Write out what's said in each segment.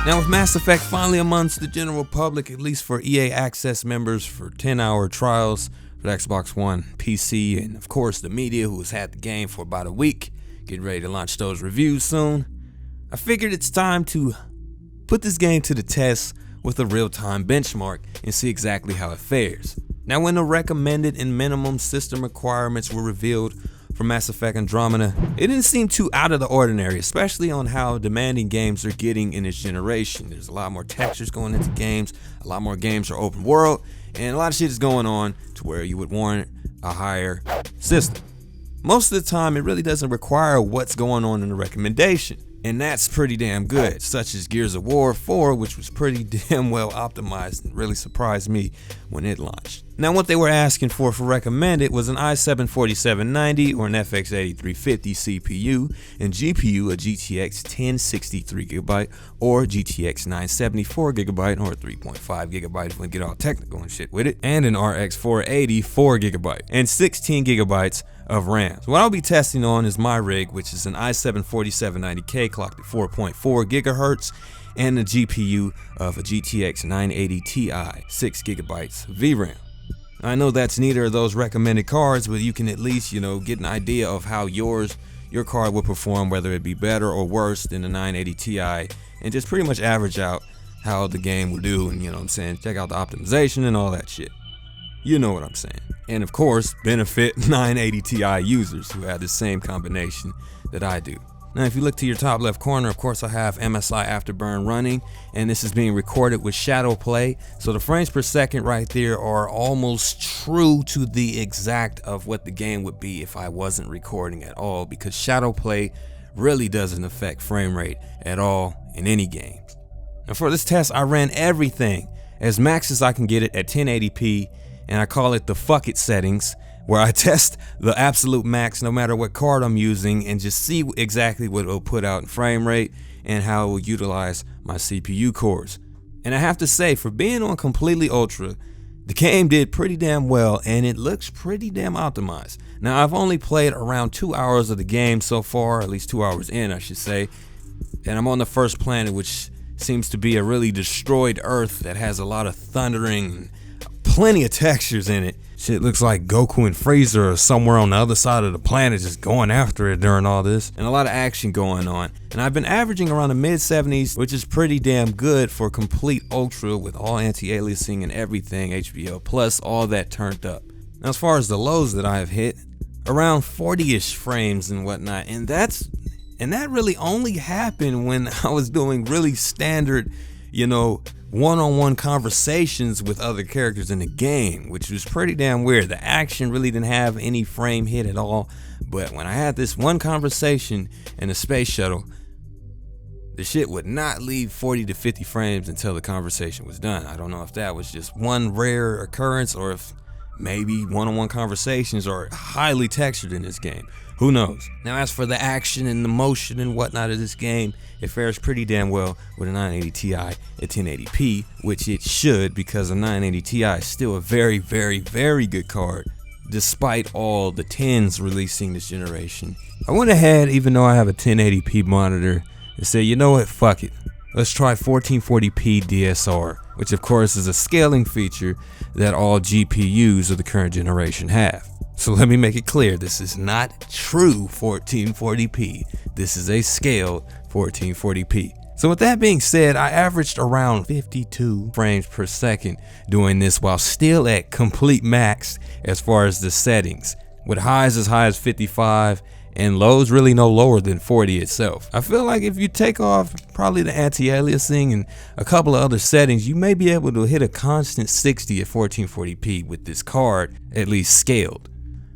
Now with Mass Effect finally amongst the general public, at least for EA Access members for 10-hour trials for the Xbox One, PC, and of course the media who has had the game for about a week, getting ready to launch those reviews soon, I figured it's time to put this game to the test with a real-time benchmark and see exactly how it fares. Now when the recommended and minimum system requirements were revealed for Mass Effect Andromeda, it didn't seem too out of the ordinary, especially on how demanding games are getting in this generation. There's a lot more textures going into games, a lot more games are open world, and a lot of shit is going on to where you would warrant a higher system. Most of the time, it really doesn't require what's going on in the recommendation, and that's pretty damn good, such as Gears of War 4, which was pretty damn well optimized and really surprised me when it launched. Now what they were asking for recommended was an i7-4790 or an FX 8350 CPU and GPU, a GTX 1063GB or GTX 974GB or 3.5GB if we get all technical and shit with it, and an RX 480 4GB and 16GB of RAM. So what I'll be testing on is my rig, which is an i7-4790K clocked at 4.4 GHz and a GPU of a GTX 980 Ti, 6GB VRAM. I know that's neither of those recommended cards, but you can at least, get an idea of how your card would perform, whether it be better or worse than the 980 Ti, and just pretty much average out how the game will do, and check out the optimization and all that shit. You know what I'm saying. And of course, benefit 980 Ti users who have the same combination that I do. Now if you look to your top left corner, of course I have MSI Afterburn running, and this is being recorded with shadow play, so the frames per second right there are almost true to the exact of what the game would be if I wasn't recording at all, because shadow play really doesn't affect frame rate at all in any game. Now for this test I ran everything as max as I can get it at 1080p, and I call it the fuck it settings, where I test the absolute max no matter what card I'm using and just see exactly what it will put out in frame rate and how it will utilize my CPU cores. And I have to say, for being on completely ultra, the game did pretty damn well and it looks pretty damn optimized. Now I've only played around 2 hours of the game so far, at least 2 hours in I should say, and I'm on the first planet, which seems to be a really destroyed Earth that has a lot of thundering, plenty of textures in it. Shit looks like Goku and Frieza are somewhere on the other side of the planet just going after it during all this, and a lot of action going on. And I've been averaging around the mid-70s, which is pretty damn good for complete ultra with all anti-aliasing and everything, HBO plus, all that turned up. Now as far as the lows that I have hit, around 40-ish frames and whatnot, and that really only happened when I was doing really standard, one-on-one conversations with other characters in the game, which was pretty damn weird. The action really didn't have any frame hit at all, but when I had this one conversation in the space shuttle, the shit would not leave 40 to 50 frames until the conversation was done. I don't know if that was just one rare occurrence or if maybe one-on-one conversations are highly textured in this game. Who knows? Now as for the action and the motion and whatnot of this game, it fares pretty damn well with a 980 Ti at 1080p, which it should, because a 980 Ti is still a very, very, very good card, despite all the 10s releasing this generation. I went ahead, even though I have a 1080p monitor, and said, you know what, fuck it. Let's try 1440p DSR, which of course is a scaling feature that all GPUs of the current generation have. So let me make it clear, this is not true 1440p. This is a scaled 1440p. So with that being said, I averaged around 52 frames per second doing this while still at complete max as far as the settings, with highs as high as 55 and lows really no lower than 40 itself. I feel like if you take off probably the anti-aliasing and a couple of other settings, you may be able to hit a constant 60 at 1440p with this card, at least scaled.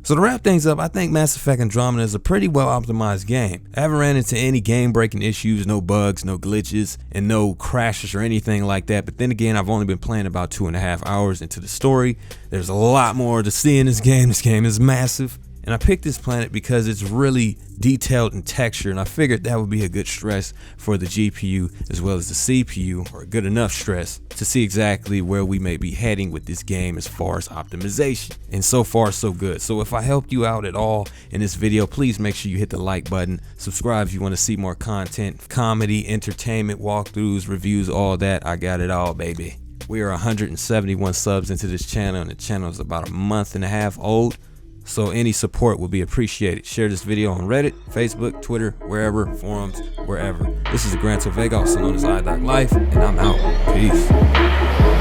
So to wrap things up, I think Mass Effect Andromeda is a pretty well optimized game. I haven't ran into any game breaking issues, no bugs, no glitches, and no crashes or anything like that. But then again, I've only been playing about 2.5 hours into the story. There's a lot more to see in this game. This game is massive. And I picked this planet because it's really detailed in texture, and I figured that would be a good stress for the GPU as well as the CPU, or a good enough stress to see exactly where we may be heading with this game as far as optimization. And so far so good. So if I helped you out at all in this video, please make sure you hit the like button, subscribe if you want to see more content, comedy, entertainment, walkthroughs, reviews, all that. I got it all, baby. We are 171 subs into this channel, and the channel is about a month and a half old. So any support will be appreciated. Share this video on Reddit, Facebook, Twitter, wherever, forums, wherever. This is the Tovega, also known as Life, and I'm out. Peace.